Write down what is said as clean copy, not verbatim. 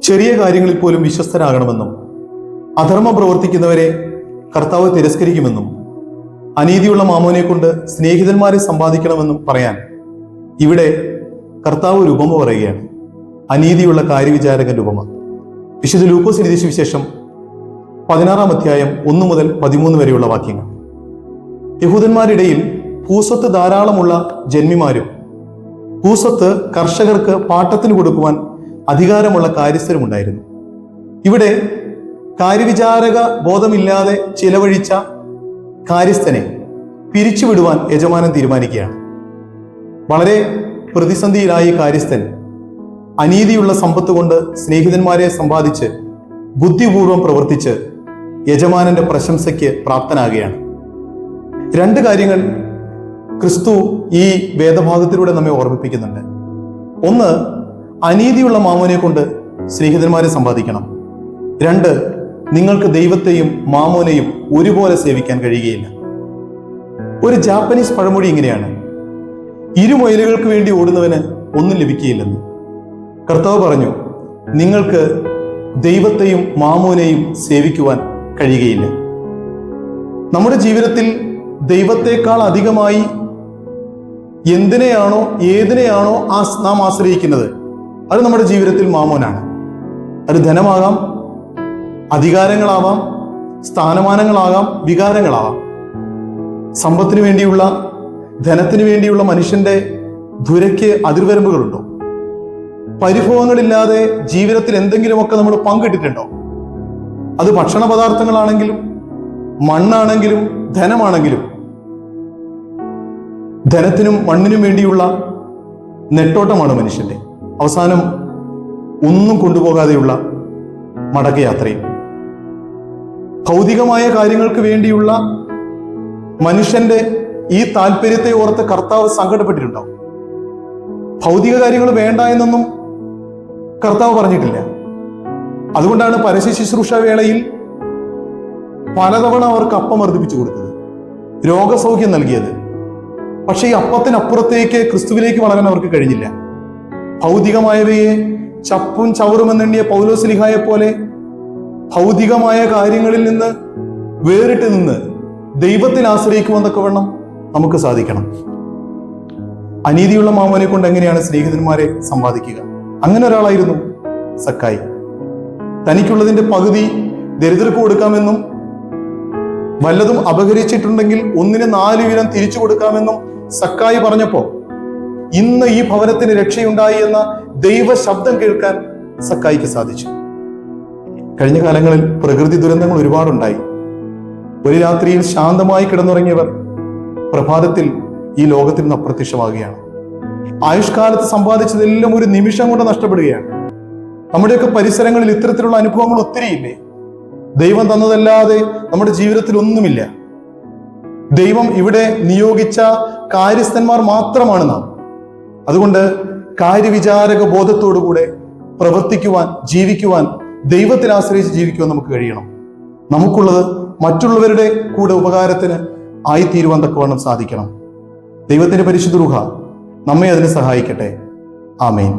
ചെറിയ കാര്യങ്ങളിൽ പോലും വിശ്വസ്തരാകണമെന്നും അധർമ്മം പ്രവർത്തിക്കുന്നവരെ കർത്താവ് തിരസ്കരിക്കുമെന്നും അനീതിയുള്ള മാമോനെ കൊണ്ട് സ്നേഹിതന്മാരെ സമ്പാദിക്കണമെന്നും പറയാൻ ഇവിടെ കർത്താവ് ഒരു ഉപമ പറയുകയാണ്. അനീതിയുള്ള കാര്യവിചാരകന്റെ ഉപമ. വിശുദ്ധ ലൂക്കോസ് എഴുതിയ സുവിശേഷം 16-ാം അധ്യായം 1 മുതൽ 13 വരെയുള്ള വാക്യങ്ങൾ. യഹൂദന്മാരിടയിൽ ഭൂസ്വത്ത് ധാരാളമുള്ള ജന്മിമാരും ഭൂസ്വത്ത് കർഷകർക്ക് പാട്ടത്തിന് കൊടുക്കുവാൻ അധികാരമുള്ള കാര്യസ്ഥരുമുണ്ടായിരുന്നു. ഇവിടെ കാര്യവിചാരക ബോധമില്ലാതെ ചിലവഴിച്ച കാര്യസ്ഥനെ പിരിച്ചുവിടുവാൻ യജമാനൻ തീരുമാനിക്കുകയാണ്. വളരെ പ്രതിസന്ധിയിലായ കാര്യസ്ഥൻ അനീതിയുള്ള സമ്പത്ത് കൊണ്ട് സ്നേഹിതന്മാരെ സമ്പാദിച്ച് ബുദ്ധിപൂർവം പ്രവർത്തിച്ച് യജമാനന്റെ പ്രശംസയ്ക്ക് പ്രാപ്തനാകുകയാണ്. 2 കാര്യങ്ങൾ ക്രിസ്തു ഈ വേദഭാഗത്തിലൂടെ നമ്മെ ഓർമ്മിപ്പിക്കുന്നുണ്ട്. 1, അനീതിയുള്ള മാമോനെ കൊണ്ട് സ്നേഹിതന്മാരെ സമ്പാദിക്കണം. 2, നിങ്ങൾക്ക് ദൈവത്തെയും മാമോനെയും ഒരുപോലെ സേവിക്കാൻ കഴിയുകയില്ല. ഒരു ജാപ്പനീസ് പഴമൊഴി ഇങ്ങനെയാണ്: ഇരുമൊയിലുകൾക്ക് വേണ്ടി ഓടുന്നവന് ഒന്നും ലഭിക്കുകയില്ലെന്ന്. കർത്താവ് പറഞ്ഞു, നിങ്ങൾക്ക് ദൈവത്തെയും മാമോനെയും സേവിക്കുവാൻ കഴിയുകയില്ല. നമ്മുടെ ജീവിതത്തിൽ ദൈവത്തെക്കാൾ അധികമായി എന്തിനെയാണോ ഏതിനെയാണോ നാം ആശ്രയിക്കുന്നത്, അത് നമ്മുടെ ജീവിതത്തിൽ മാമോനാണ്. അത് ധനമാകാം, അധികാരങ്ങളാവാം, സ്ഥാനമാനങ്ങളാകാം, വികാരങ്ങളാവാം. സമ്പത്തിന് വേണ്ടിയുള്ള, ധനത്തിന് വേണ്ടിയുള്ള മനുഷ്യന്റെ ധുരയ്ക്ക് അതിർവരമ്പുകളുണ്ടോ? പരിഭവങ്ങളില്ലാതെ ജീവിതത്തിൽ എന്തെങ്കിലുമൊക്കെ നമ്മൾ പങ്കിട്ടിട്ടുണ്ടോ? അത് ഭക്ഷണ പദാർത്ഥങ്ങളാണെങ്കിലും മണ്ണാണെങ്കിലും ധനമാണെങ്കിലും. ധനത്തിനും മണ്ണിനും വേണ്ടിയുള്ള നെട്ടോട്ടമാണ് മനുഷ്യന്റെ. അവസാനം ഒന്നും കൊണ്ടുപോകാതെയുള്ള മടക്കയാത്രയും. ഭൗതികമായ കാര്യങ്ങൾക്ക് വേണ്ടിയുള്ള മനുഷ്യന്റെ ഈ താല്പര്യത്തെ ഓർത്ത് കർത്താവ് സങ്കടപ്പെട്ടിട്ടുണ്ടാവും. ഭൗതിക കാര്യങ്ങൾ വേണ്ട എന്നൊന്നും കർത്താവ് പറഞ്ഞിട്ടില്ല. അതുകൊണ്ടാണ് പരസ്യ ശുശ്രൂഷ വേളയിൽ പലതവണ അവർക്ക് അപ്പം വർദ്ധിപ്പിച്ചു കൊടുത്തത്, രോഗസൗഖ്യം നൽകിയത്. പക്ഷെ ഈ അപ്പത്തിനപ്പുറത്തേക്ക് ക്രിസ്തുവിലേക്ക് വളരാൻ അവർക്ക് കഴിഞ്ഞില്ല. ഭൗതികമായവയെ ചപ്പും ചവറുമെന്നെണ്ണിയ പൗലോസ്ലീഹായെ പോലെ ഭൗതികമായ കാര്യങ്ങളിൽ നിന്ന് വേറിട്ട് നിന്ന് ദൈവത്തിൽ ആശ്രയിക്കുമെന്നൊക്കെ വേണം നമുക്ക് സാധിക്കണം. അനീതിയുള്ള മാമോനെ കൊണ്ട് എങ്ങനെയാണ് സ്നേഹിതന്മാരെ സമ്പാദിക്കുക? അങ്ങനെ ഒരാളായിരുന്നു സക്കായി. തനിക്കുള്ളതിന്റെ പകുതി ദരിദ്രർക്ക് കൊടുക്കാമെന്നും വല്ലതും അപഹരിച്ചിട്ടുണ്ടെങ്കിൽ 1-ന് 4 വീതം തിരിച്ചു കൊടുക്കാമെന്നും സക്കായി പറഞ്ഞപ്പോ ഇന്ന് ഈ ഭവനത്തിന് രക്ഷയുണ്ടായി എന്ന ദൈവ ശബ്ദം കേൾക്കാൻ സക്കായിക്ക് സാധിച്ചു. കഴിഞ്ഞ കാലങ്ങളിൽ പ്രകൃതി ദുരന്തങ്ങൾ ഒരുപാടുണ്ടായി. ഒരു രാത്രിയിൽ ശാന്തമായി കിടന്നുറങ്ങിയവർ പ്രഭാതത്തിൽ ഈ ലോകത്തിൽ നിന്ന് അപ്രത്യക്ഷമാകുകയാണ്. ആയുഷ്കാലത്ത് സമ്പാദിച്ചതെല്ലാം ഒരു നിമിഷം കൊണ്ട് നഷ്ടപ്പെടുകയാണ്. നമ്മുടെയൊക്കെ പരിസരങ്ങളിൽ ഇത്തരത്തിലുള്ള അനുഭവങ്ങൾ ഒത്തിരിയില്ലേ? ദൈവം തന്നതല്ലാതെ നമ്മുടെ ജീവിതത്തിൽ ഒന്നുമില്ല. ദൈവം ഇവിടെ നിയോഗിച്ച കാര്യസ്ഥന്മാർ മാത്രമാണ് നാം. അതുകൊണ്ട് കാര്യവിചാരക ബോധത്തോടുകൂടെ പ്രവർത്തിക്കുവാൻ, ജീവിക്കുവാൻ, ദൈവത്തിൽ ആശ്രയിച്ച് ജീവിക്കുവാൻ നമുക്ക് കഴിയണം. നമുക്കുള്ളത് മറ്റുള്ളവരുടെ കൂടെ ഉപകാരത്തിന് ആയിത്തീരുവാൻ തക്കവണ്ണം സാധിക്കണം. ദൈവത്തിന്റെ പരിശുദ്ധ റൂഹ നമ്മെ അതിന് സഹായിക്കട്ടെ. ആമേൻ.